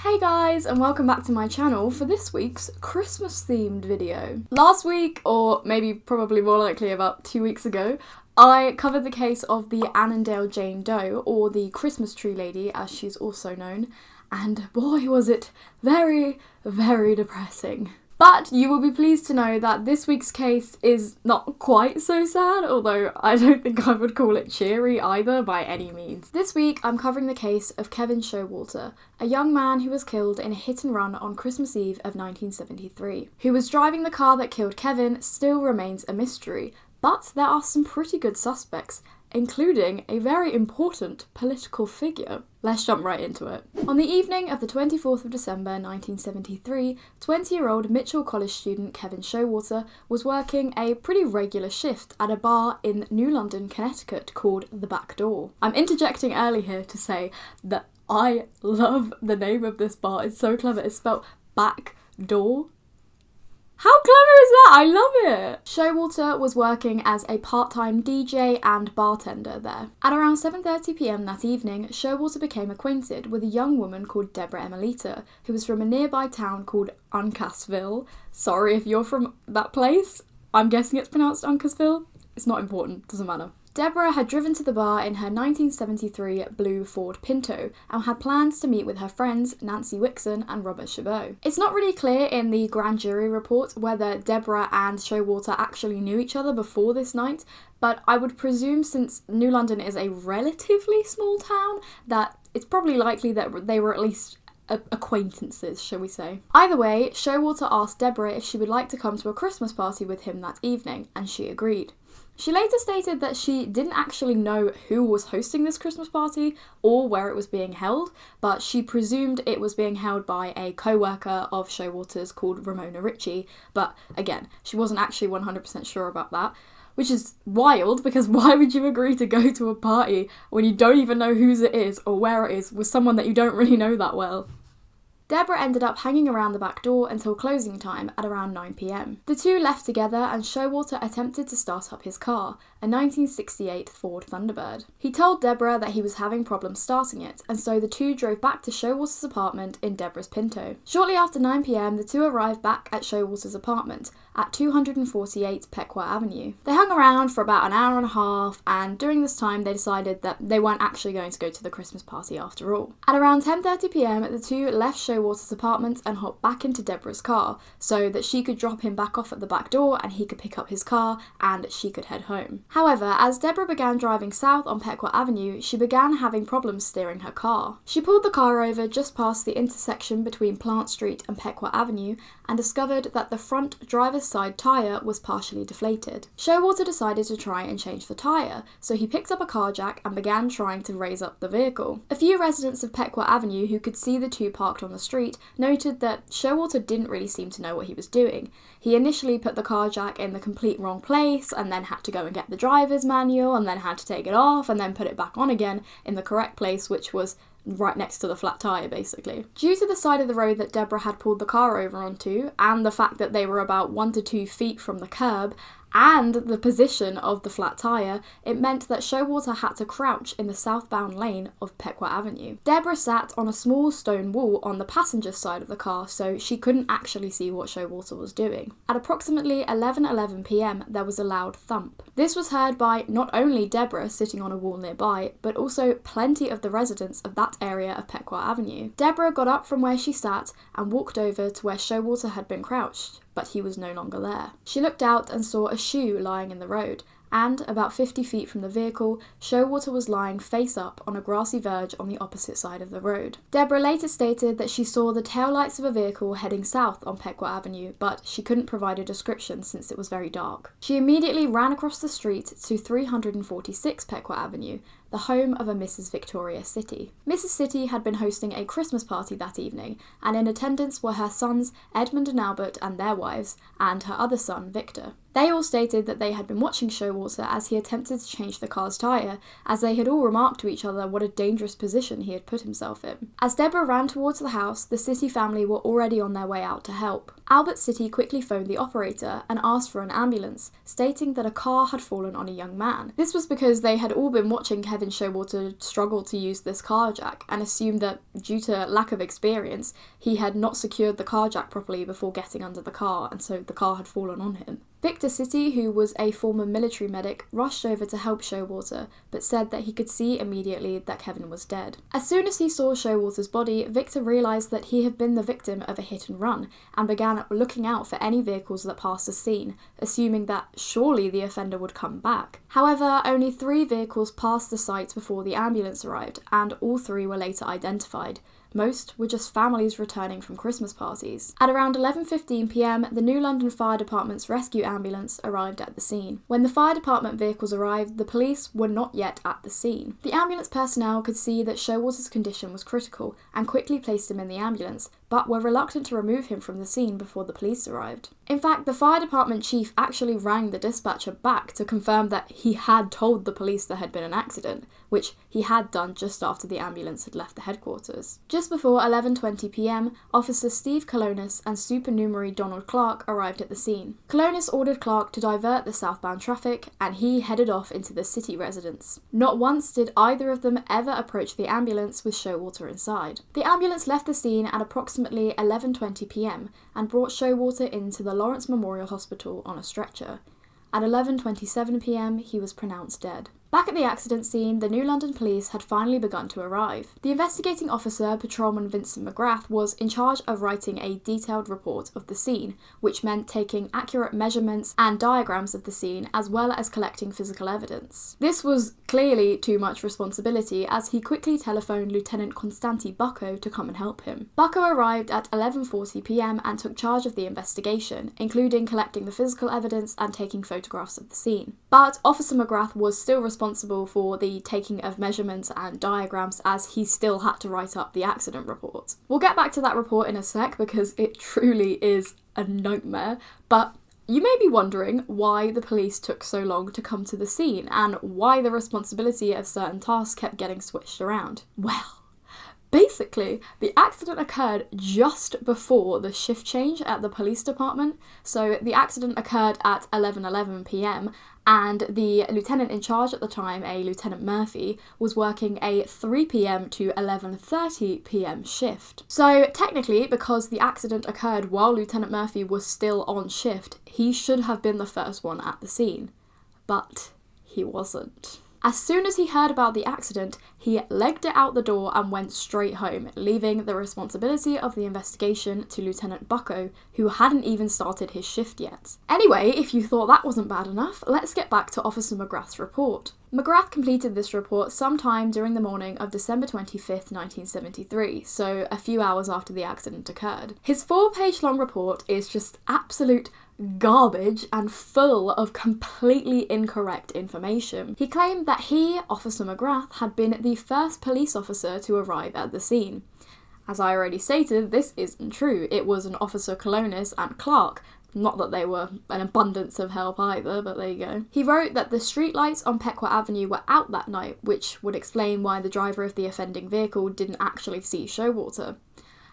Hey guys, and welcome back to my channel for this week's Christmas themed video. Last week, or maybe probably more likely about 2 weeks ago, I covered the case of the Annandale Jane Doe, or the Christmas tree lady as she's also known, and boy was it very, very depressing. But you will be pleased to know that this week's case is not quite so sad, although I don't think I would call it cheery either by any means. This week I'm covering the case of Kevin Showalter, a young man who was killed in a hit and run on Christmas Eve of 1973. Who was driving the car that killed Kevin still remains a mystery, but there are some pretty good suspects, including a very important political figure. Let's jump right into it. On the evening of the 24th of December 1973, 20-year-old Mitchell College student Kevin Showalter was working a pretty regular shift at a bar in New London, Connecticut called The Back Door. I'm interjecting early here to say that I love the name of this bar. It's so clever. It's spelled Back Door. How clever is that? I love it! Showalter was working as a part-time DJ and bartender there. At around 7:30 p.m. that evening, Showalter became acquainted with a young woman called Deborah Emilita, who was from a nearby town called Uncasville. Sorry if you're from that place. I'm guessing it's pronounced Uncasville. It's not important, doesn't matter. Deborah had driven to the bar in her 1973 blue Ford Pinto and had plans to meet with her friends Nancy Wixon and Robert Chabot. It's not really clear in the grand jury report whether Deborah and Showalter actually knew each other before this night, but I would presume since New London is a relatively small town that it's probably likely that they were at least acquaintances, shall we say. Either way, Showalter asked Deborah if she would like to come to a Christmas party with him that evening, and she agreed. She later stated that she didn't actually know who was hosting this Christmas party or where it was being held, but she presumed it was being held by a co-worker of Showalter's called Ramona Ritchie, but again, she wasn't actually 100% sure about that. Which is wild, because why would you agree to go to a party when you don't even know whose it is or where it is with someone that you don't really know that well? Deborah ended up hanging around the back door until closing time at around 9 p.m. The two left together and Showalter attempted to start up his car, a 1968 Ford Thunderbird. He told Deborah that he was having problems starting it, and so the two drove back to Showalter's apartment in Deborah's Pinto. Shortly after 9 p.m, the two arrived back at Showalter's apartment at 248 Pequot Avenue. They hung around for about an hour and a half, and during this time they decided that they weren't actually going to go to the Christmas party after all. At around 10:30 p.m, the two left Showalter's apartment and hopped back into Deborah's car so that she could drop him back off at the back door and he could pick up his car and she could head home. However, as Deborah began driving south on Pequot Avenue, she began having problems steering her car. She pulled the car over just past the intersection between Plant Street and Pequot Avenue and discovered that the front driver's side tyre was partially deflated. Showalter decided to try and change the tyre, so he picked up a car jack and began trying to raise up the vehicle. A few residents of Pequot Avenue who could see the two parked on the street noted that Showalter didn't really seem to know what he was doing. He initially put the car jack in the complete wrong place and then had to go and get the driver's manual and then had to take it off and then put it back on again in the correct place, which was right next to the flat tyre basically. Due to the side of the road that Deborah had pulled the car over onto and the fact that they were about 1 to 2 feet from the curb and the position of the flat tyre, it meant that Showalter had to crouch in the southbound lane of Pequot Avenue. Deborah sat on a small stone wall on the passenger side of the car, so she couldn't actually see what Showalter was doing. At approximately 11:11 p.m, there was a loud thump. This was heard by not only Deborah sitting on a wall nearby, but also plenty of the residents of that area of Pequot Avenue. Deborah got up from where she sat and walked over to where Showalter had been crouched, but he was no longer there. She looked out and saw a shoe lying in the road, and about 50 feet from the vehicle, Showalter was lying face up on a grassy verge on the opposite side of the road. Deborah later stated that she saw the taillights of a vehicle heading south on Pequot Avenue, but she couldn't provide a description since it was very dark. She immediately ran across the street to 346 Pequot Avenue, the home of a Mrs. Victoria City. Mrs. City had been hosting a Christmas party that evening, and in attendance were her sons Edmund and Albert and their wives, and her other son Victor. They all stated that they had been watching Showalter as he attempted to change the car's tyre, as they had all remarked to each other what a dangerous position he had put himself in. As Deborah ran towards the house, the City family were already on their way out to help. Albert City quickly phoned the operator and asked for an ambulance, stating that a car had fallen on a young man. This was because they had all been watching Kevin Showalter struggle to use this car jack and assumed that, due to lack of experience, he had not secured the car jack properly before getting under the car, and so the car had fallen on him. Victor City, who was a former military medic, rushed over to help Showalter, but said that he could see immediately that Kevin was dead. As soon as he saw Showalter's body, Victor realised that he had been the victim of a hit and run, and began looking out for any vehicles that passed the scene, assuming that surely the offender would come back. However, only 3 vehicles passed the site before the ambulance arrived, and all 3 were later identified. Most were just families returning from Christmas parties. At around 11:15 p.m, the New London Fire Department's rescue ambulance arrived at the scene. When the fire department vehicles arrived, the police were not yet at the scene. The ambulance personnel could see that Showalter's condition was critical and quickly placed him in the ambulance, but were reluctant to remove him from the scene before the police arrived. In fact, the fire department chief actually rang the dispatcher back to confirm that he had told the police there had been an accident, which he had done just after the ambulance had left the headquarters. Just before 11:20 p.m, Officer Steve Colonis and Supernumerary Donald Clark arrived at the scene. Colonis ordered Clark to divert the southbound traffic, and he headed off into the city residence. Not once did either of them ever approach the ambulance with Showalter inside. The ambulance left the scene at approximately 11:20 p.m. and brought Showalter into the Lawrence Memorial Hospital on a stretcher. At 11:27 p.m, he was pronounced dead. Back at the accident scene, the New London police had finally begun to arrive. The investigating officer, Patrolman Vincent Mcgrath, was in charge of writing a detailed report of the scene, which meant taking accurate measurements and diagrams of the scene, as well as collecting physical evidence. This was clearly too much responsibility, as he quickly telephoned Lieutenant Constanti Bucco to come and help him. Bucco arrived at 11:40 p.m. and took charge of the investigation, including collecting the physical evidence and taking photographs of the scene. But Officer Mcgrath was still responsible for the taking of measurements and diagrams, as he still had to write up the accident report. We'll get back to that report in a sec because it truly is a nightmare, but you may be wondering why the police took so long to come to the scene and why the responsibility of certain tasks kept getting switched around. Well, basically, the accident occurred just before the shift change at the police department. So the accident occurred at 11:11 p.m. and the lieutenant in charge at the time, a Lieutenant Murphy, was working a 3 p.m. to 11:30 p.m. shift. So technically, because the accident occurred while Lieutenant Murphy was still on shift, he should have been the first one at the scene. But he wasn't. As soon as he heard about the accident, he legged it out the door and went straight home, leaving the responsibility of the investigation to Lieutenant Bucco, who hadn't even started his shift yet. Anyway, if you thought that wasn't bad enough, let's get back to Officer Mcgrath's report. Mcgrath completed this report sometime during the morning of December 25th, 1973, so a few hours after the accident occurred. His 4-page long report is just absolute garbage and full of completely incorrect information. He claimed that he, Officer Mcgrath, had been the first police officer to arrive at the scene. As I already stated, this isn't true. It was an Officer Colonis and Clark. Not that they were an abundance of help either, but there you go. He wrote that the streetlights on Pequot Avenue were out that night, which would explain why the driver of the offending vehicle didn't actually see Showalter.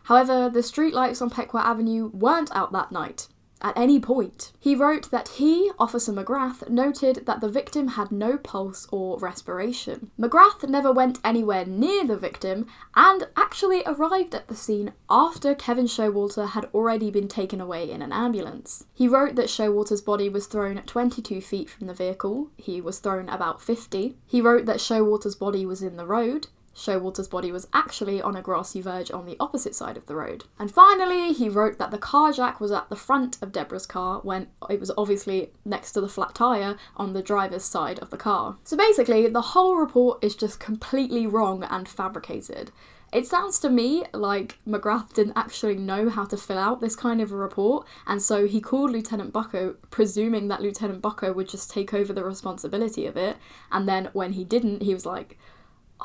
However, the streetlights on Pequot Avenue weren't out that night. At any point. He wrote that he, Officer Mcgrath, noted that the victim had no pulse or respiration. Mcgrath never went anywhere near the victim and actually arrived at the scene after Kevin Showalter had already been taken away in an ambulance. He wrote that Showalter's body was thrown 22 feet from the vehicle. He was thrown about 50. He wrote that Showalter's body was in the road. Showalter's body was actually on a grassy verge on the opposite side of the road. And finally, he wrote that the car jack was at the front of Deborah's car when it was obviously next to the flat tyre on the driver's side of the car. So basically, the whole report is just completely wrong and fabricated. It sounds to me like Mcgrath didn't actually know how to fill out this kind of a report, and so he called Lieutenant Bucco, presuming that Lieutenant Bucco would just take over the responsibility of it, and then when he didn't, he was like,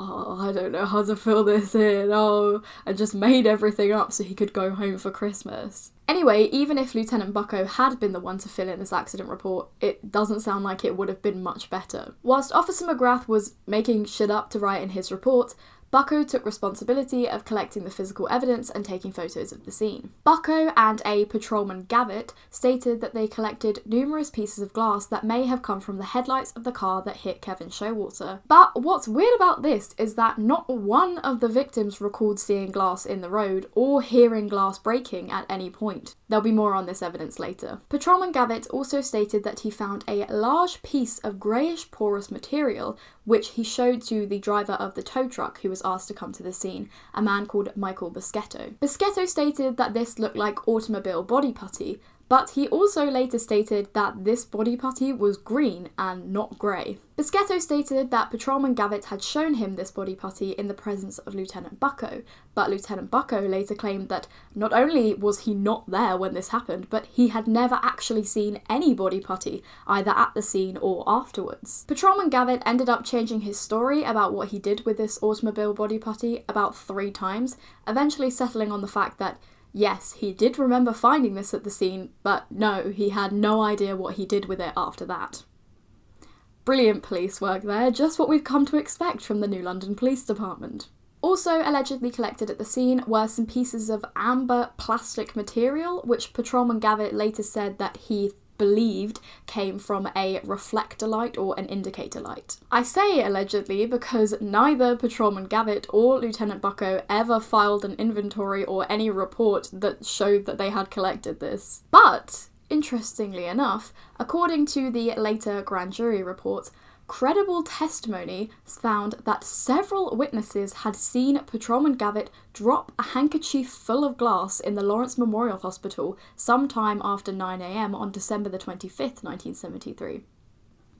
oh, I don't know how to fill this in, and just made everything up so he could go home for Christmas. Anyway, even if Lieutenant Bucco had been the one to fill in this accident report, it doesn't sound like it would have been much better. Whilst Officer Mcgrath was making shit up to write in his report, Bucko took responsibility of collecting the physical evidence and taking photos of the scene. Bucko and a patrolman Gavitt stated that they collected numerous pieces of glass that may have come from the headlights of the car that hit Kevin Showalter. But what's weird about this is that not one of the victims recalled seeing glass in the road or hearing glass breaking at any point. There'll be more on this evidence later. Patrolman Gavitt also stated that he found a large piece of greyish porous material which he showed to the driver of the tow truck who was asked to come to the scene, a man called Michael Boschetto. Boschetto stated that this looked like automobile body putty, but he also later stated that this body putty was green and not grey. Boschetto stated that Patrolman Gavitt had shown him this body putty in the presence of Lieutenant Bucko, but Lieutenant Bucko later claimed that not only was he not there when this happened, but he had never actually seen any body putty, either at the scene or afterwards. Patrolman Gavitt ended up changing his story about what he did with this automobile body putty about 3 times, eventually settling on the fact that yes, he did remember finding this at the scene, but no, he had no idea what he did with it after that. Brilliant police work there, just what we've come to expect from the New London Police Department. Also allegedly collected at the scene were some pieces of amber plastic material, which Patrolman Gavitt later said that he believed came from a reflector light or an indicator light. I say allegedly because neither Patrolman Gavitt or Lieutenant Bucko ever filed an inventory or any report that showed that they had collected this. But, interestingly enough, according to the later grand jury report, credible testimony found that several witnesses had seen Patrolman Gavitt drop a handkerchief full of glass in the Lawrence Memorial Hospital sometime after 9 a.m. on December the 25th, 1973.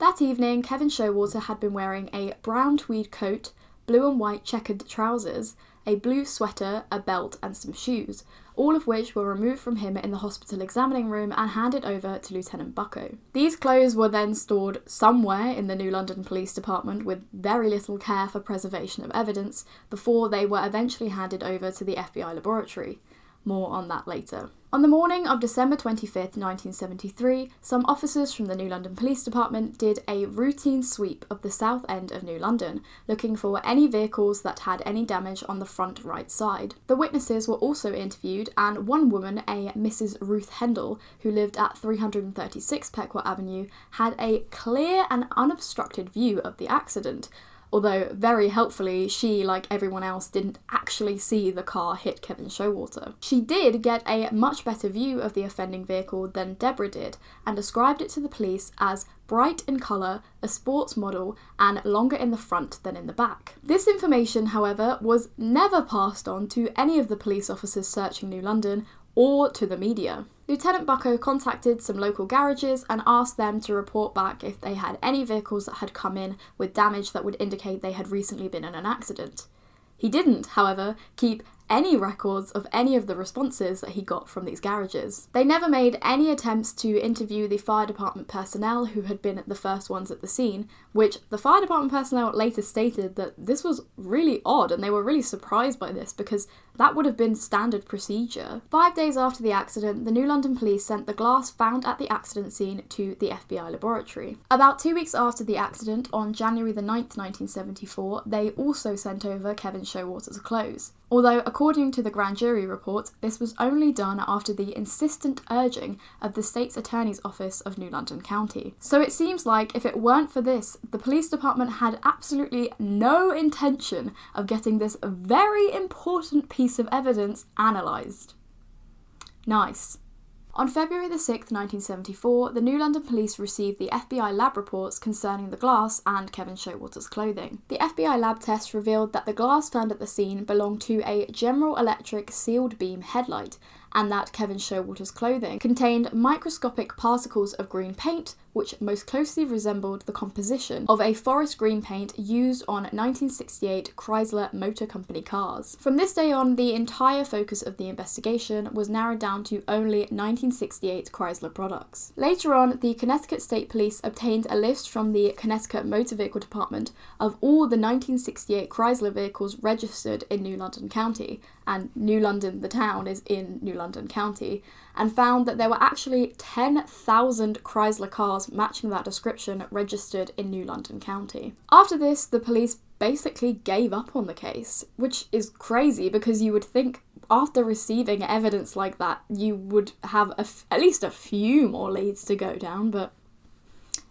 That evening, Kevin Showalter had been wearing a brown tweed coat, blue and white checkered trousers, a blue sweater, a belt and some shoes, all of which were removed from him in the hospital examining room and handed over to Lieutenant Bucko. These clothes were then stored somewhere in the New London Police Department with very little care for preservation of evidence before they were eventually handed over to the FBI laboratory. More on that later. On the morning of December 25th, 1973, some officers from the New London Police Department did a routine sweep of the south end of New London, looking for any vehicles that had any damage on the front right side. The witnesses were also interviewed, and one woman, a Mrs. Ruth Hendel, who lived at 336 Pequot Avenue, had a clear and unobstructed view of the accident, although very helpfully she, like everyone else, didn't actually see the car hit Kevin Showalter. She did get a much better view of the offending vehicle than Deborah did, and described it to the police as bright in colour, a sports model, and longer in the front than in the back. This information, however, was never passed on to any of the police officers searching New London or to the media. Lieutenant Bucko contacted some local garages and asked them to report back if they had any vehicles that had come in with damage that would indicate they had recently been in an accident. He didn't, however, keep any records of any of the responses that he got from these garages. They never made any attempts to interview the fire department personnel who had been the first ones at the scene, which the fire department personnel later stated that this was really odd and they were really surprised by this because that would have been standard procedure. 5 days after the accident, the New London police sent the glass found at the accident scene to the FBI laboratory. About 2 weeks after the accident, on January the 9th, 1974, they also sent over Kevin Showalter's clothes. Although, according to the grand jury report, this was only done after the insistent urging of the state's attorney's office of New London County. So it seems like if it weren't for this, the police department had absolutely no intention of getting this very important piece of evidence analysed. Nice. On February the 6th, 1974, the New London Police received the FBI lab reports concerning the glass and Kevin Showalter's clothing. The FBI lab test revealed that the glass found at the scene belonged to a General Electric sealed beam headlight, and that Kevin Showalter's clothing contained microscopic particles of green paint, which most closely resembled the composition of a forest green paint used on 1968 Chrysler Motor Company cars. From this day on, the entire focus of the investigation was narrowed down to only 1968 Chrysler products. Later on, the Connecticut State Police obtained a list from the Connecticut Motor Vehicle Department of all the 1968 Chrysler vehicles registered in New London County, and New London, the town, is in New London County, and found that there were actually 10,000 Chrysler cars matching that description registered in New London County. After this, the police basically gave up on the case, which is crazy because you would think after receiving evidence like that, you would have at least a few more leads to go down, but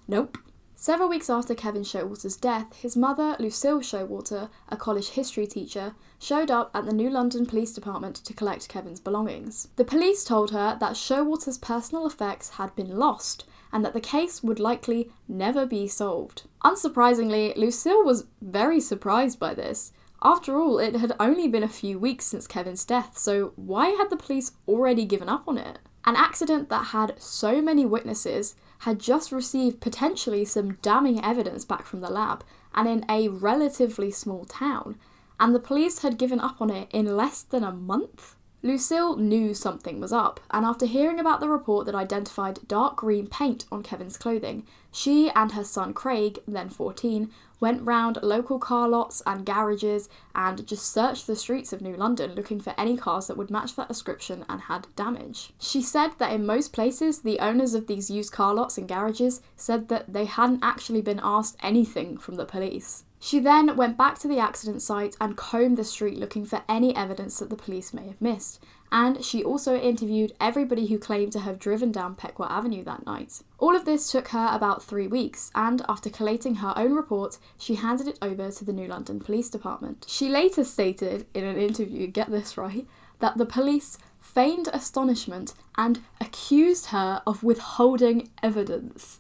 nope. Several weeks after Kevin Showalter's death, his mother, Lucille Showalter, a college history teacher, showed up at the New London Police Department to collect Kevin's belongings. The police told her that Showalter's personal effects had been lost, and that the case would likely never be solved. Unsurprisingly, Lucille was very surprised by this. After all, it had only been a few weeks since Kevin's death, so why had the police already given up on it? An accident that had so many witnesses had just received potentially some damning evidence back from the lab, and in a relatively small town, and the police had given up on it in less than a month? Lucille knew something was up, and after hearing about the report that identified dark green paint on Kevin's clothing, she and her son Craig, then 14, went round local car lots and garages and just searched the streets of New London looking for any cars that would match that description and had damage. She said that in most places, the owners of these used car lots and garages said that they hadn't actually been asked anything from the police. She then went back to the accident site and combed the street looking for any evidence that the police may have missed, and she also interviewed everybody who claimed to have driven down Pequot Avenue that night. All of this took her about 3 weeks, and after collating her own report, she handed it over to the New London Police Department. She later stated in an interview, get this right, that the police feigned astonishment and accused her of withholding evidence.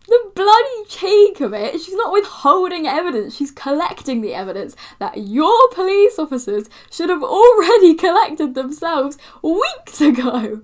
The bloody cheek of it! She's not withholding evidence, she's collecting the evidence that your police officers should have already collected themselves weeks ago.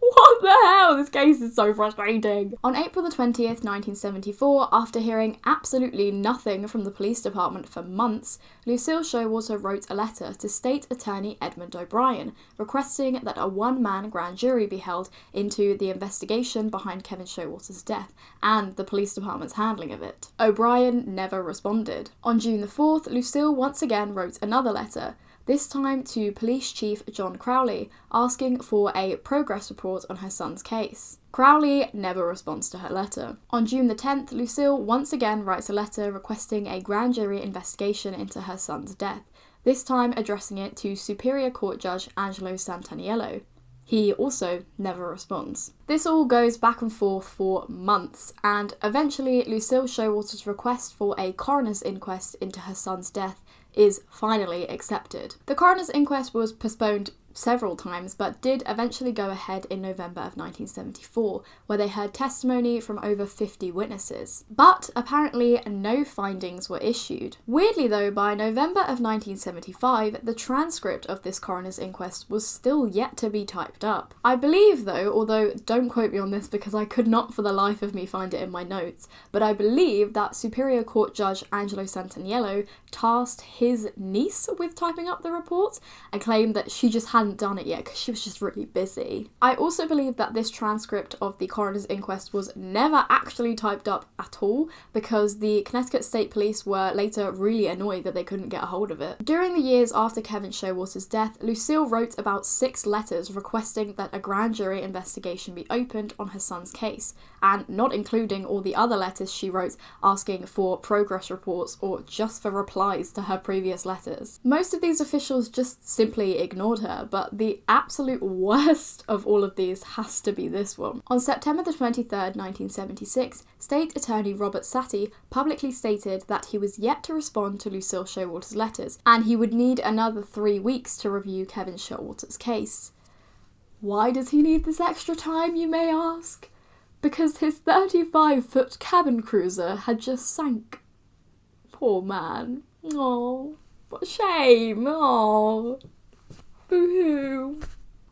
What the hell? This case is so frustrating. On April the 20th, 1974, after hearing absolutely nothing from the police department for months, Lucille Showalter wrote a letter to State Attorney Edmund O'Brien, requesting that a one-man grand jury be held into the investigation behind Kevin Showalter's death and the police department's handling of it. O'Brien never responded. On June the 4th, Lucille once again wrote another letter, this time to Police Chief John Crowley, asking for a progress report on her son's case. Crowley never responds to her letter. On June the 10th, Lucille once again writes a letter requesting a grand jury investigation into her son's death, this time addressing it to Superior Court Judge Angelo Santaniello. He also never responds. This all goes back and forth for months, and eventually Lucille Showalter's request for a coroner's inquest into her son's death is finally accepted. The coroner's inquest was postponed several times, but did eventually go ahead in November of 1974, where they heard testimony from over 50 witnesses. But apparently no findings were issued. Weirdly though, by November of 1975, the transcript of this coroner's inquest was still yet to be typed up. I believe though, although don't quote me on this because I could not for the life of me find it in my notes, but I believe that Superior Court Judge Angelo Santaniello tasked his niece with typing up the report and claimed that she just hadn't done it yet because she was just really busy. I also believe that this transcript of the coroner's inquest was never actually typed up at all because the Connecticut State Police were later really annoyed that they couldn't get a hold of it. During the years after Kevin Showalter's death, Lucille wrote about 6 letters requesting that a grand jury investigation be opened on her son's case, and not including all the other letters she wrote asking for progress reports or just for replies to her previous letters. Most of these officials just simply ignored her, but the absolute worst of all of these has to be this one. On September the 23rd, 1976, State Attorney Robert Satie publicly stated that he was yet to respond to Lucille Showalter's letters, and he would need another 3 weeks to review Kevin Showalter's case. Why does he need this extra time, you may ask? Because his 35-foot cabin cruiser had just sank. Poor man. Oh, what a shame. Oh. Boo-hoo.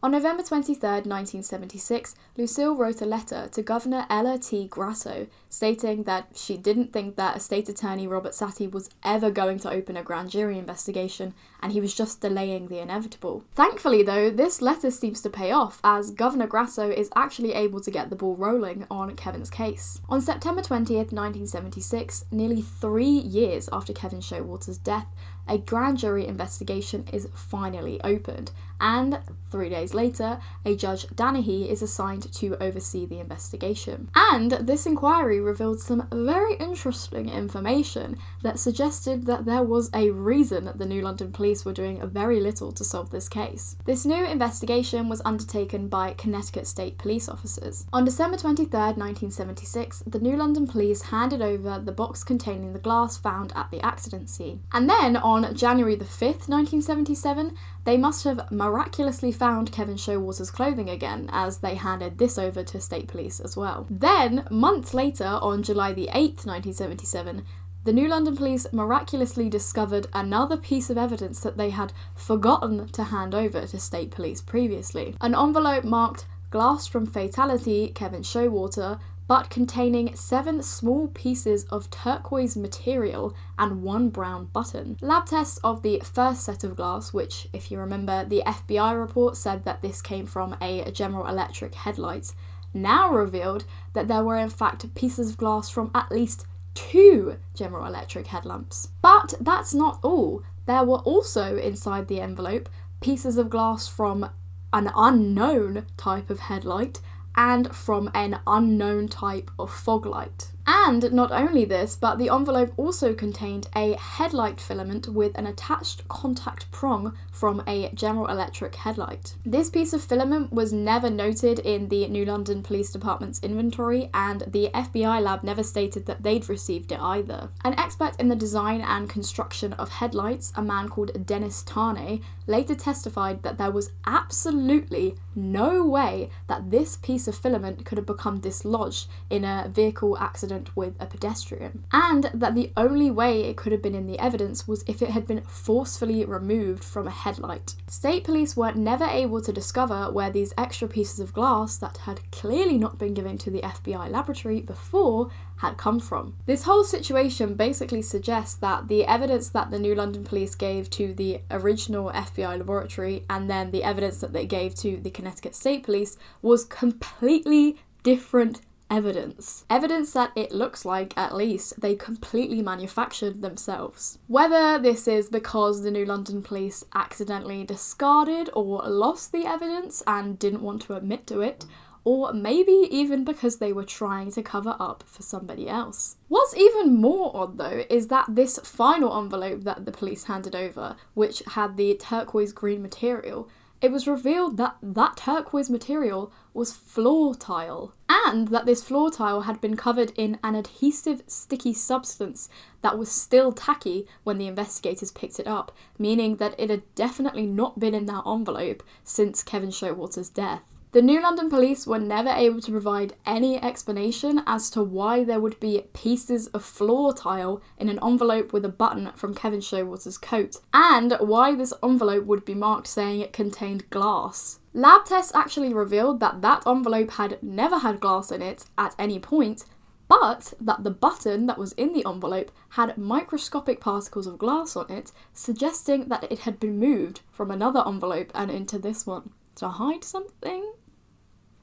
On November 23rd, 1976, Lucille wrote a letter to Governor Ella T. Grasso stating that she didn't think that State Attorney Robert Satie was ever going to open a grand jury investigation and he was just delaying the inevitable. Thankfully though, this letter seems to pay off as Governor Grasso is actually able to get the ball rolling on Kevin's case. On September 20th, 1976, nearly 3 years after Kevin Showalter's death, a grand jury investigation is finally opened, and 3 days later, a Judge Danahy is assigned to oversee the investigation. And this inquiry revealed some very interesting information that suggested that there was a reason that the New London Police were doing very little to solve this case. This new investigation was undertaken by Connecticut State Police officers. On December 23rd, 1976, the New London Police handed over the box containing the glass found at the accident scene. And then on January the 5th, 1977, they must have miraculously found Kevin Showalter's clothing again, as they handed this over to state police as well. Then, months later, on July the 8th, 1977, the New London Police miraculously discovered another piece of evidence that they had forgotten to hand over to state police previously. An envelope marked "Glass from Fatality, Kevin Showalter," but containing 7 small pieces of turquoise material and 1 brown button. Lab tests of the first set of glass, which, if you remember, the FBI report said that this came from a General Electric headlight, now revealed that there were in fact pieces of glass from at least 2 General Electric headlamps. But that's not all. There were also inside the envelope pieces of glass from an unknown type of headlight and from an unknown type of fog light. And not only this, but the envelope also contained a headlight filament with an attached contact prong from a General Electric headlight. This piece of filament was never noted in the New London Police Department's inventory, and the FBI lab never stated that they'd received it either. An expert in the design and construction of headlights, a man called Dennis Tarnay, later testified that there was absolutely no way that this piece of filament could have become dislodged in a vehicle accident with a pedestrian, and that the only way it could have been in the evidence was if it had been forcefully removed from a headlight. State police were never able to discover where these extra pieces of glass that had clearly not been given to the FBI laboratory before had come from. This whole situation basically suggests that the evidence that the New London Police gave to the original FBI laboratory and then the evidence that they gave to the Connecticut State Police was completely different evidence. Evidence that it looks like, at least, they completely manufactured themselves. Whether this is because the New London Police accidentally discarded or lost the evidence and didn't want to admit to it, or maybe even because they were trying to cover up for somebody else. What's even more odd though is that this final envelope that the police handed over, which had the turquoise green material, it was revealed that that turquoise material was floor tile, and that this floor tile had been covered in an adhesive sticky substance that was still tacky when the investigators picked it up, meaning that it had definitely not been in that envelope since Kevin Showalter's death. The New London Police were never able to provide any explanation as to why there would be pieces of floor tile in an envelope with a button from Kevin Showalter's coat, and why this envelope would be marked saying it contained glass. Lab tests actually revealed that that envelope had never had glass in it at any point, but that the button that was in the envelope had microscopic particles of glass on it, suggesting that it had been moved from another envelope and into this one. To hide something?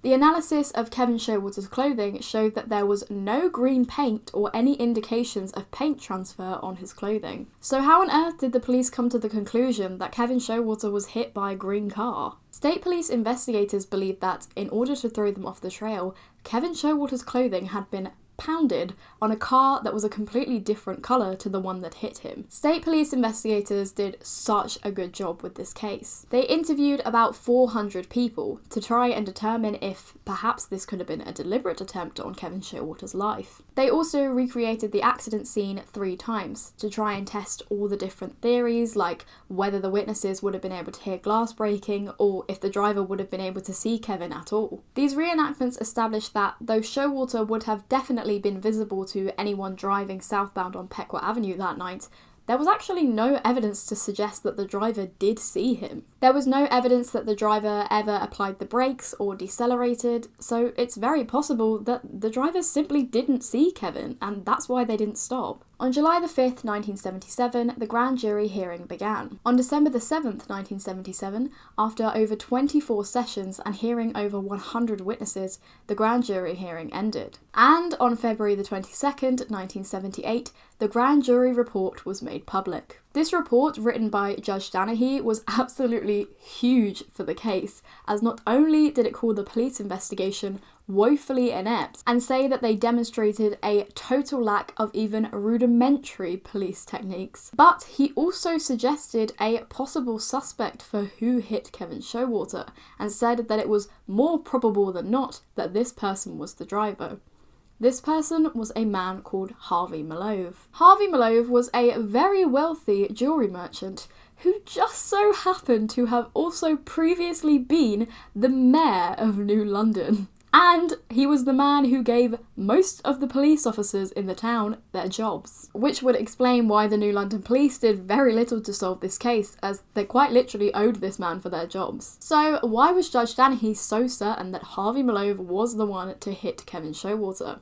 The analysis of Kevin Showalter's clothing showed that there was no green paint or any indications of paint transfer on his clothing. So how on earth did the police come to the conclusion that Kevin Showalter was hit by a green car? State police investigators believed that, in order to throw them off the trail, Kevin Showalter's clothing had been pounded on a car that was a completely different colour to the one that hit him. State police investigators did such a good job with this case. They interviewed about 400 people to try and determine if perhaps this could have been a deliberate attempt on Kevin Showalter's life. They also recreated the accident scene 3 times to try and test all the different theories, like whether the witnesses would have been able to hear glass breaking or if the driver would have been able to see Kevin at all. These reenactments established that though Showalter would have definitely been visible to anyone driving southbound on Pequot Avenue that night, there was actually no evidence to suggest that the driver did see him. There was no evidence that the driver ever applied the brakes or decelerated, so it's very possible that the driver simply didn't see Kevin, and that's why they didn't stop. On July the 5th, 1977, the grand jury hearing began. On December the 7th, 1977, after over 24 sessions and hearing over 100 witnesses, the grand jury hearing ended. And on February the 22nd, 1978, the grand jury report was made public. This report, written by Judge Danahy, was absolutely huge for the case, as not only did it call the police investigation woefully inept and say that they demonstrated a total lack of even rudimentary police techniques, but he also suggested a possible suspect for who hit Kevin Showalter and said that it was more probable than not that this person was the driver. This person was a man called Harvey Malove. Harvey Malove was a very wealthy jewellery merchant who just so happened to have also previously been the mayor of New London. And he was the man who gave most of the police officers in the town their jobs. Which would explain why the New London police did very little to solve this case, as they quite literally owed this man for their jobs. So why was Judge Danahy so certain that Harvey Malove was the one to hit Kevin Showalter?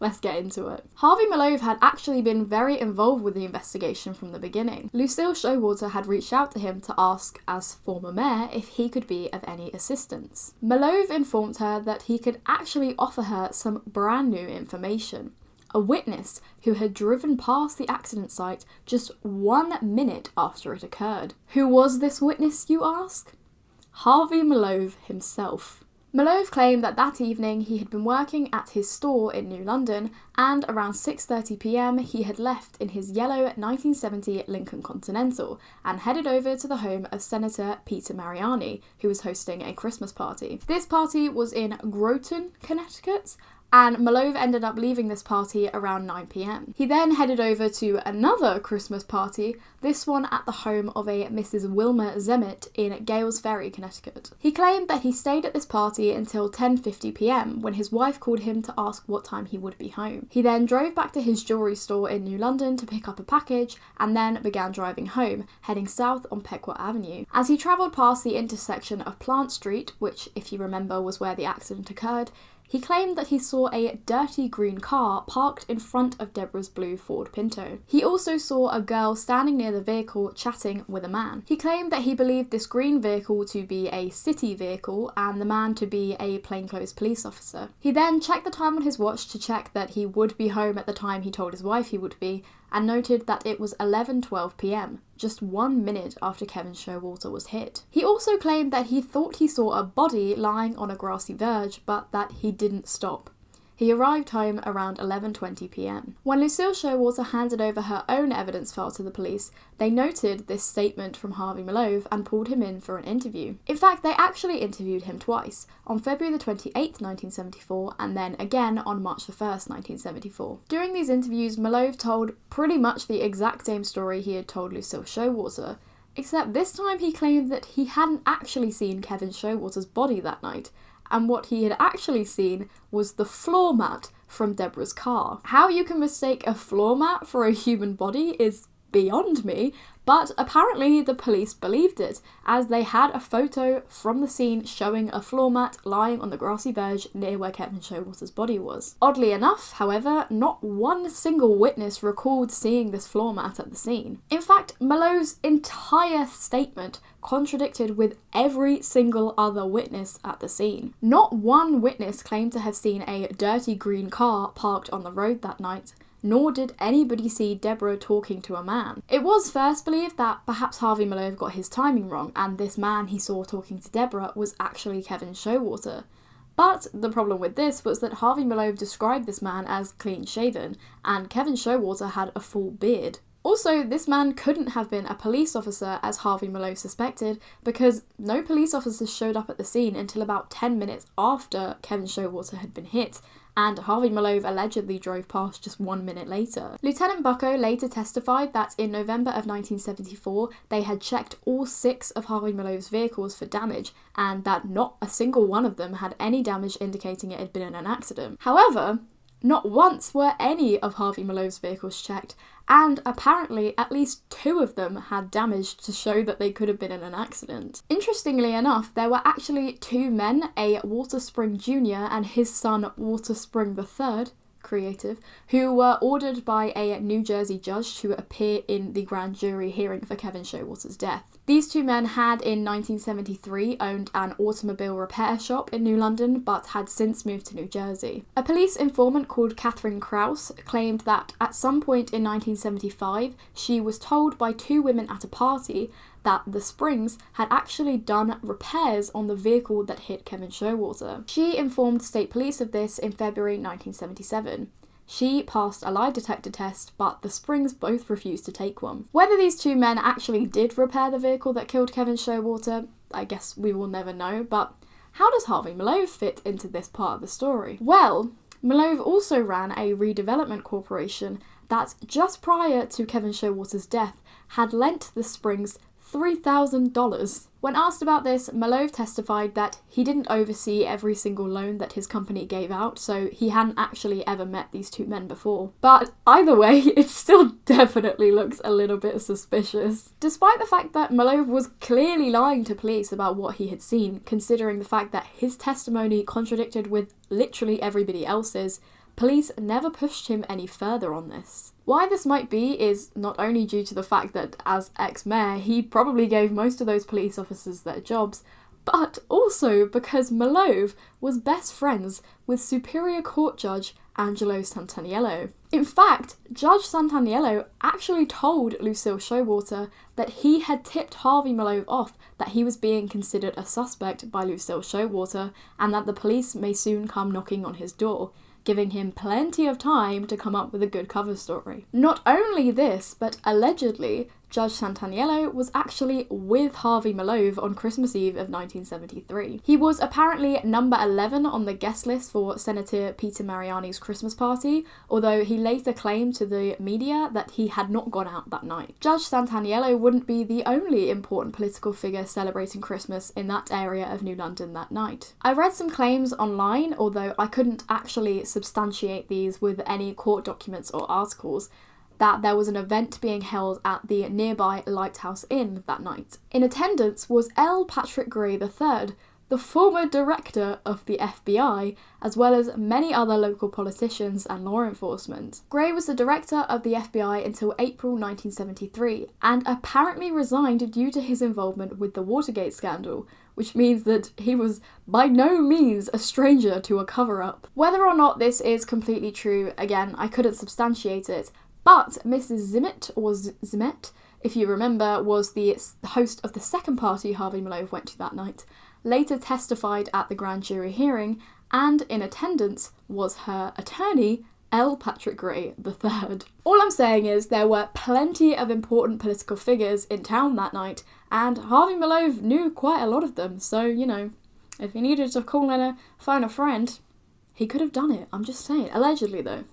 Let's get into it. Harvey Malove had actually been very involved with the investigation from the beginning. Lucille Showalter had reached out to him to ask, as former mayor, if he could be of any assistance. Malove informed her that he could actually offer her some brand new information. A witness who had driven past the accident site just 1 minute after it occurred. Who was this witness, you ask? Harvey Malove himself. Malove claimed that that evening he had been working at his store in New London, and around 6:30 p.m. he had left in his yellow 1970 Lincoln Continental and headed over to the home of Senator Peter Mariani, who was hosting a Christmas party. This party was in Groton, Connecticut, and Malove ended up leaving this party around 9 p.m. He then headed over to another Christmas party, this one at the home of a Mrs. Wilma Zemmet in Gales Ferry, Connecticut. He claimed that he stayed at this party until 10:50 p.m. when his wife called him to ask what time he would be home. He then drove back to his jewellery store in New London to pick up a package and then began driving home, heading south on Pequot Avenue. As he travelled past the intersection of Plant Street, which, if you remember, was where the accident occurred, he claimed that he saw a dirty green car parked in front of Deborah's blue Ford Pinto. He also saw a girl standing near the vehicle chatting with a man. He claimed that he believed this green vehicle to be a city vehicle and the man to be a plainclothes police officer. He then checked the time on his watch to check that he would be home at the time he told his wife he would be, and noted that it was 11:12 p.m, just 1 minute after Kevin Showalter was hit. He also claimed that he thought he saw a body lying on a grassy verge, but that he didn't stop. He arrived home around 11:20 p.m. When Lucille Showalter handed over her own evidence file to the police, they noted this statement from Harvey Malove and pulled him in for an interview. In fact, they actually interviewed him twice, on February the 28th, 1974, and then again on March the 1st, 1974. During these interviews, Malove told pretty much the exact same story he had told Lucille Showalter, except this time he claimed that he hadn't actually seen Kevin Showalter's body that night, and what he had actually seen was the floor mat from Deborah's car. How you can mistake a floor mat for a human body is beyond me, but apparently the police believed it, as they had a photo from the scene showing a floor mat lying on the grassy verge near where Kevin Showalter's body was. Oddly enough, however, not one single witness recalled seeing this floor mat at the scene. In fact, Malove's entire statement contradicted with every single other witness at the scene. Not one witness claimed to have seen a dirty green car parked on the road that night, nor did anybody see Deborah talking to a man. It was first believed that perhaps Harvey Malove got his timing wrong, and this man he saw talking to Deborah was actually Kevin Showalter. But the problem with this was that Harvey Malove described this man as clean-shaven, and Kevin Showalter had a full beard. Also, this man couldn't have been a police officer, as Harvey Malove suspected, because no police officers showed up at the scene until about 10 minutes after Kevin Showalter had been hit, and Harvey Malove allegedly drove past just 1 minute later. Lieutenant Bucko later testified that in November of 1974, they had checked all 6 of Harvey Malove's vehicles for damage, and that not a single one of them had any damage indicating it had been in an accident. However, not once were any of Harvey Malove's vehicles checked, and apparently at least 2 of them had damage to show that they could have been in an accident. Interestingly enough, there were actually 2 men, a Walter Spring Jr. and his son Walter Spring III, creative, who were ordered by a New Jersey judge to appear in the grand jury hearing for Kevin Showalter's death. These two men had in 1973 owned an automobile repair shop in New London, but had since moved to New Jersey. A police informant called Catherine Krause claimed that at some point in 1975 she was told by two women at a party that the Springs had actually done repairs on the vehicle that hit Kevin Showalter. She informed state police of this in February 1977. She passed a lie detector test, but the Springs both refused to take one. Whether these two men actually did repair the vehicle that killed Kevin Showalter, I guess we will never know, but how does Harvey Malove fit into this part of the story? Well, Malove also ran a redevelopment corporation that, just prior to Kevin Showalter's death, had lent the Springs $3,000. When asked about this, Malove testified that he didn't oversee every single loan that his company gave out, so he hadn't actually ever met these two men before. But either way, it still definitely looks a little bit suspicious. Despite the fact that Malove was clearly lying to police about what he had seen, considering the fact that his testimony contradicted with literally everybody else's, police never pushed him any further on this. Why this might be is not only due to the fact that as ex-mayor he probably gave most of those police officers their jobs, but also because Malove was best friends with Superior Court Judge Angelo Santaniello. In fact, Judge Santaniello actually told Lucille Showalter that he had tipped Harvey Malove off that he was being considered a suspect by Lucille Showalter and that the police may soon come knocking on his door, giving him plenty of time to come up with a good cover story. Not only this, but allegedly, Judge Santaniello was actually with Harvey Malove on Christmas Eve of 1973. He was apparently number 11 on the guest list for Senator Peter Mariani's Christmas party, although he later claimed to the media that he had not gone out that night. Judge Santaniello wouldn't be the only important political figure celebrating Christmas in that area of New London that night. I read some claims online, although I couldn't actually substantiate these with any court documents or articles, that there was an event being held at the nearby Lighthouse Inn that night. In attendance was L. Patrick Gray III, the former director of the FBI, as well as many other local politicians and law enforcement. Gray was the director of the FBI until April 1973, and apparently resigned due to his involvement with the Watergate scandal, which means that he was by no means a stranger to a cover-up. Whether or not this is completely true, again, I couldn't substantiate it, but Mrs. Zimet, if you remember, was the host of the second party Harvey Malove went to that night, later testified at the grand jury hearing, and in attendance was her attorney, L. Patrick Gray III. All I'm saying is there were plenty of important political figures in town that night, and Harvey Malove knew quite a lot of them, so, you know, if he needed to call in a phone a friend, he could have done it. I'm just saying. Allegedly, though.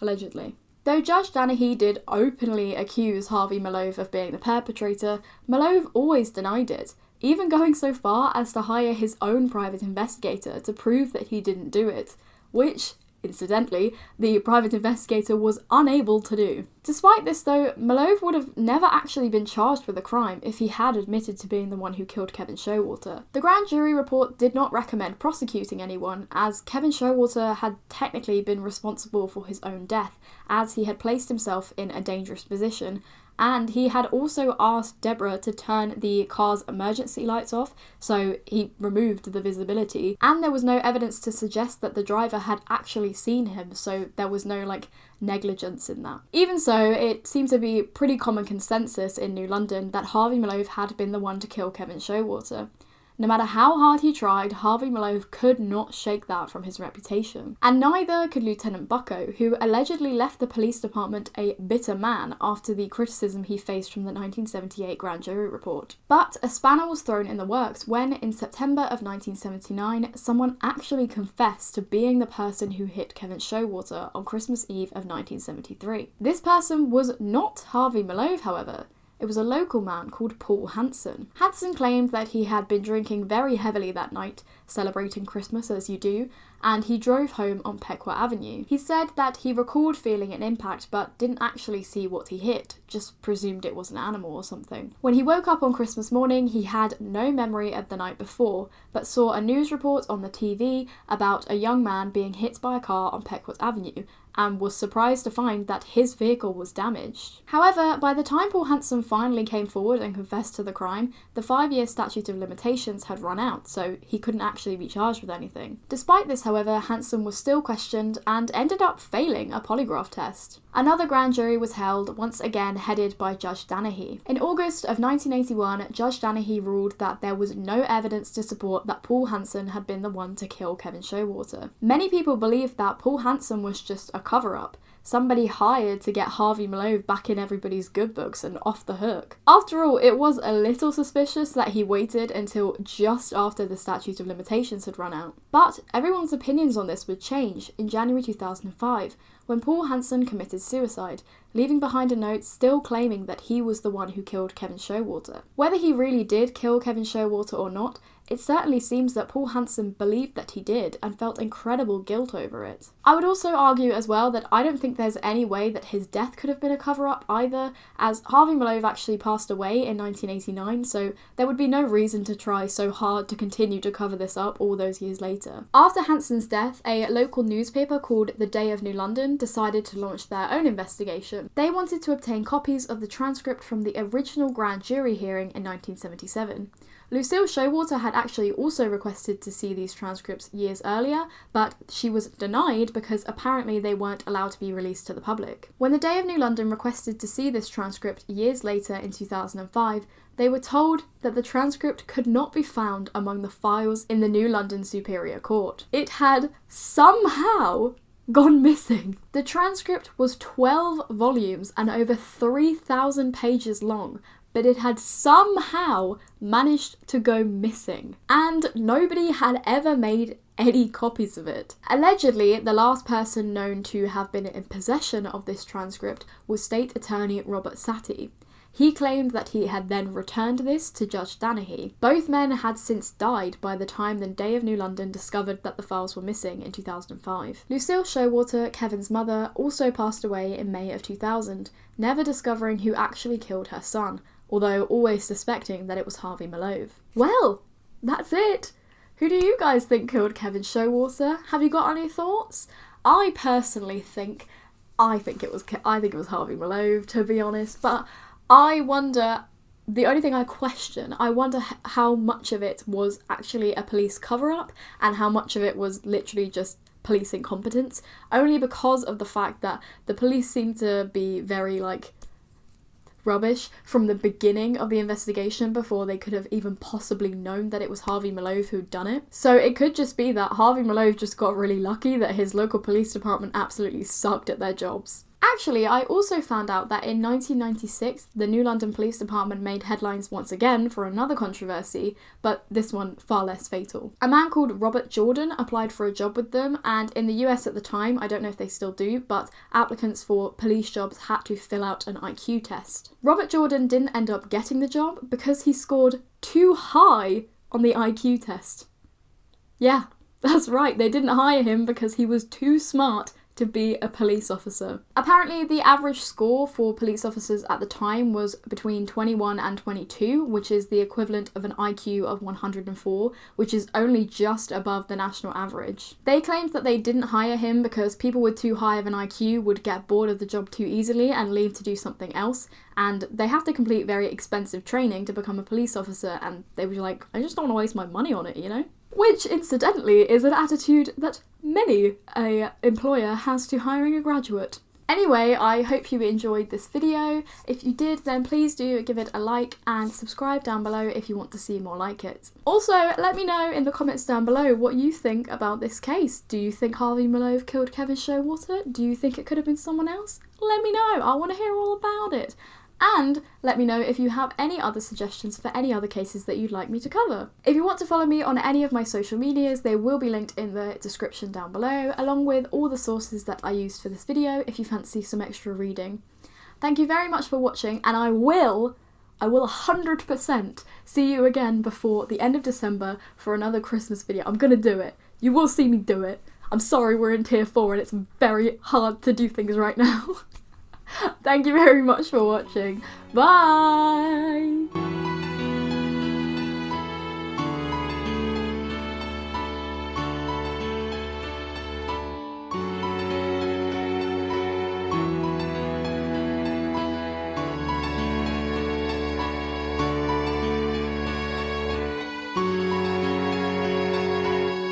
Allegedly. Though Judge Danahy did openly accuse Harvey Malove of being the perpetrator, Malove always denied it, even going so far as to hire his own private investigator to prove that he didn't do it, which, incidentally, the private investigator was unable to do. Despite this though, Malove would have never actually been charged with a crime if he had admitted to being the one who killed Kevin Showalter. The grand jury report did not recommend prosecuting anyone, as Kevin Showalter had technically been responsible for his own death, as he had placed himself in a dangerous position, and he had also asked Deborah to turn the car's emergency lights off, so he removed the visibility, and there was no evidence to suggest that the driver had actually seen him, so there was no, negligence in that. Even so, it seemed to be pretty common consensus in New London that Harvey Malove had been the one to kill Kevin Showalter. No matter how hard he tried, Harvey Malove could not shake that from his reputation. And neither could Lieutenant Bucko, who allegedly left the police department a bitter man after the criticism he faced from the 1978 grand jury report. But a spanner was thrown in the works when, in September of 1979, someone actually confessed to being the person who hit Kevin Showalter on Christmas Eve of 1973. This person was not Harvey Malove, however. It was a local man called Paul Hanson. Hanson claimed that he had been drinking very heavily that night, celebrating Christmas as you do, and he drove home on Pequot Avenue. He said that he recalled feeling an impact but didn't actually see what he hit, just presumed it was an animal or something. When he woke up on Christmas morning, he had no memory of the night before, but saw a news report on the TV about a young man being hit by a car on Pequot Avenue, and was surprised to find that his vehicle was damaged. However, by the time Paul Hansen finally came forward and confessed to the crime, the 5-year statute of limitations had run out, so he couldn't actually be charged with anything. Despite this, however, Hansen was still questioned and ended up failing a polygraph test. Another grand jury was held, once again headed by Judge Danahy. In August of 1981, Judge Danahy ruled that there was no evidence to support that Paul Hansen had been the one to kill Kevin Showalter. Many people believed that Paul Hansen was just a cover-up, somebody hired to get Harvey Malone back in everybody's good books and off the hook. After all, it was a little suspicious that he waited until just after the statute of limitations had run out. But everyone's opinions on this would change in January 2005, when Paul Hansen committed suicide, leaving behind a note still claiming that he was the one who killed Kevin Showalter. Whether he really did kill Kevin Showalter or not, it certainly seems that Paul Hansen believed that he did and felt incredible guilt over it. I would also argue as well that I don't think there's any way that his death could have been a cover-up either, as Harvey Malone actually passed away in 1989, so there would be no reason to try so hard to continue to cover this up all those years later. After Hansen's death, a local newspaper called The Day of New London decided to launch their own investigation. They wanted to obtain copies of the transcript from the original grand jury hearing in 1977. Lucille Showalter had actually also requested to see these transcripts years earlier, but she was denied because apparently they weren't allowed to be released to the public. When the Day of New London requested to see this transcript years later in 2005, they were told that the transcript could not be found among the files in the New London Superior Court. It had somehow gone missing. The transcript was 12 volumes and over 3,000 pages long, but it had somehow managed to go missing, and nobody had ever made any copies of it. Allegedly, the last person known to have been in possession of this transcript was State Attorney Robert Satie. He claimed that he had then returned this to Judge Danahy. Both men had since died by the time the Day of New London discovered that the files were missing in 2005. Lucille Showalter, Kevin's mother, also passed away in May of 2000, never discovering who actually killed her son, although always suspecting that it was Harvey Malone. Well, that's it! Who do you guys think killed Kevin Showalter? Have you got any thoughts? I personally think it was Harvey Malone, to be honest, but I wonder, the only thing I question, I wonder how much of it was actually a police cover-up and how much of it was literally just police incompetence, only because of the fact that the police seem to be very, rubbish from the beginning of the investigation before they could have even possibly known that it was Harvey Malone who'd done it. So it could just be that Harvey Malone just got really lucky that his local police department absolutely sucked at their jobs. Actually, I also found out that in 1996, the New London Police Department made headlines once again for another controversy, but this one far less fatal. A man called Robert Jordan applied for a job with them, and in the US at the time, I don't know if they still do, but applicants for police jobs had to fill out an IQ test. Robert Jordan didn't end up getting the job because he scored too high on the IQ test. Yeah, that's right, they didn't hire him because he was too smart to be a police officer. Apparently, the average score for police officers at the time was between 21 and 22, which is the equivalent of an IQ of 104, which is only just above the national average. They claimed that they didn't hire him because people with too high of an IQ would get bored of the job too easily and leave to do something else, and they have to complete very expensive training to become a police officer, and they were like, I just don't want to waste my money on it, you know? Which, incidentally, is an attitude that many an employer has to hiring a graduate. Anyway, I hope you enjoyed this video. If you did, then please do give it a like and subscribe down below if you want to see more like it. Also, let me know in the comments down below what you think about this case. Do you think Harvey Malone killed Kevin Showalter? Do you think it could have been someone else? Let me know. I want to hear all about it. And let me know if you have any other suggestions for any other cases that you'd like me to cover. If you want to follow me on any of my social medias, they will be linked in the description down below, along with all the sources that I used for this video if you fancy some extra reading. Thank you very much for watching, and I will 100% see you again before the end of December for another Christmas video. I'm gonna do it. You will see me do it. I'm sorry we're in tier 4 and it's very hard to do things right now. Thank you very much for watching. Bye!